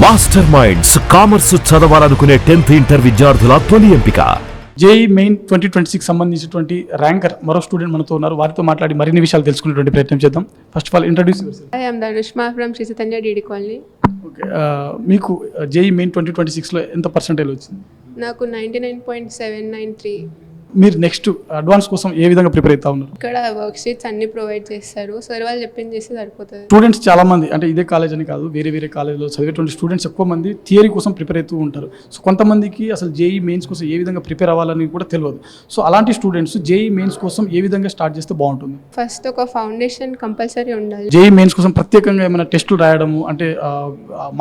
Master minds commerce చదవాలనుకునే 10th inter విద్యార్థుల తొలి ఎంపిక. జేఈ మెయిన్ 2026 సంబంధించినటువంటి ర్యాంకర్ మరో స్టూడెంట్ మనతో ఉన్నారు. వారితో మాట్లాడి మరిన్ని విషయాలు తెలుసుకునేటువంటి ప్రయత్నం చేద్దాం. First of all introduce yourself. I am Dhanushma from Sri Chaitanya DD Colony. Okay, మీకు జేఈ మెయిన్ 2026లో ఎంత పర్సెంటేజ్ వచ్చింది? నాకు 99.793. మీరు నెక్స్ట్ అడ్వాన్స్ కోసం ఏ విధంగా ప్రిపేర్ అవుతా ఉన్నారు? ఇక్కడ వర్క్ షీట్స్ అన్ని ప్రొవైడ్ చేస్తారు. సార్ వాళ్ళు చెప్పింది చేస్తే సరిపోతుంది. స్టూడెంట్స్ చాలా మంది, అంటే ఇదే కాలేజ్ అని కాదు, వేరే వేరే కాలేజ్లో చదివేటువంటి స్టూడెంట్స్ ఎక్కువ మంది థియరీ కోసం ప్రిపేర్ అవుతూ ఉంటారు. సో కొంతమందికి అసలు జేఈ మెయిన్స్ కోసం ఏ విధంగా ప్రిపేర్ అవ్వాలని కూడా తెలియదు. సో అలాంటి స్టూడెంట్స్ జేఈ మెయిన్స్ కోసం ఏ విధంగా స్టార్ట్ చేస్తే బాగుంటుంది? ఫస్ట్ ఒక ఫౌండేషన్ కంపల్సరీ ఉండాలి. జేఈ మెయిన్స్ కోసం ప్రత్యేకంగా ఏమైనా టెస్టులు రాయడము, అంటే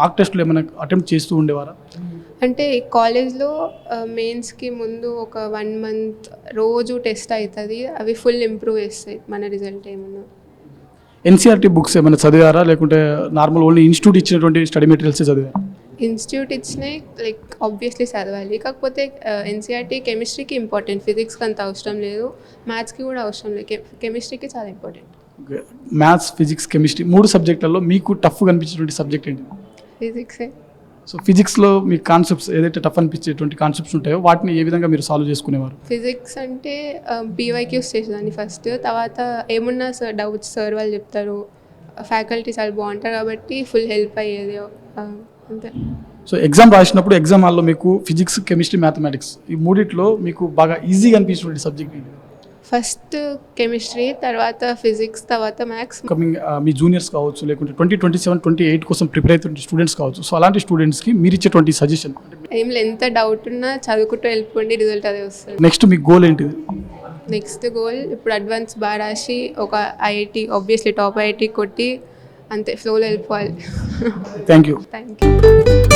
మార్క్ టెస్టులు ఏమైనా అటెంప్ట్ చేస్తూ ఉండేవారా? అంటే కాలేజ్లో మెయిన్స్కి ముందు ఒక 1 month రోజు టెస్ట్ అవుతుంది. అవి ఫుల్ ఇంప్రూవ్ చేస్తాయి మన రిజల్ట్ ఏమన్నా. ఎన్సీఆర్టీ బుక్స్ ఏమైనా చదివారా, లేకుంటే నార్మల్ ఓన్లీ ఇన్స్టిట్యూట్ ఇచ్చినటువంటి స్టడీ మెటీరియల్స్ చదివారా? ఇన్స్టిట్యూట్ ఇచ్చినాయి లైక్ ఆబ్వియస్లీ చదవాలి. కాకపోతే ఎన్సీఆర్టీ కెమిస్ట్రీకి ఇంపార్టెంట్, ఫిజిక్స్కి అంత అవసరం లేదు, మ్యాథ్స్కి కూడా అవసరం లేదు, కెమిస్ట్రీకి చాలా important. Okay, maths, physics, chemistry 3 సబ్జెక్టులలో మీకు టఫ్గా అనిపించేటువంటి సబ్జెక్ట్ ఏంటి? ఫిజిక్సే. సో ఫిజిక్స్లో మీ కాన్సెప్ట్స్ ఏదైతే టఫ్ అనిపించేటువంటి కాన్సెప్ట్స్ ఉంటాయో వాటిని ఏ విధంగా మీరు సాల్వ్ చేసుకునేవారు? ఫిజిక్స్ అంటే పీవైక్యూస్ చేసేదాన్ని ఫస్ట్. తర్వాత ఏమున్నా సార్ డౌట్స్ సార్ వాళ్ళు చెప్తారు, ఫ్యాకల్టీ చాలా బాగుంటారు కాబట్టి ఫుల్ హెల్ప్ అయ్యేది అంతే. సో ఎగ్జామ్ రాసినప్పుడు ఎగ్జామ్ హాల్లో మీకు ఫిజిక్స్, కెమిస్ట్రీ, మ్యాథమెటిక్స్ ఈ మూడిట్లో మీకు బాగా ఈజీగా అనిపించినటువంటి సబ్జెక్ట్ ఏంటి? ఫస్ట్ కెమిస్ట్రీ, తర్వాత ఫిజిక్స్, తర్వాత మ్యాథ్స్. కమింగ్ మీ జూనియర్స్ కావచ్చు, లేకుంటే 2027, 28 కోసం ప్రిపేర్ అవుతున్న స్టూడెంట్స్ కావచ్చు, సో అలాంటి స్టూడెంట్స్కి మీరు ఇచ్చేటువంటి సజెషన్? ఏం ఎంత డౌట్ ఉన్నా చదువుకుంటూ వెళ్ళిపోండి, రిజల్ట్ అదే వస్తుంది. నెక్స్ట్ మీ గోల్ ఏంటిది? నెక్స్ట్ గోల్ ఇప్పుడు అడ్వాన్స్ బాగా రాసి ఒక ఐఐటి, ఆబ్వియస్లీ టాప్ ఐఐటి కొట్టి అంతే ఫ్లోలో వెళ్ళిపోవాలి. Thank you. Thank you.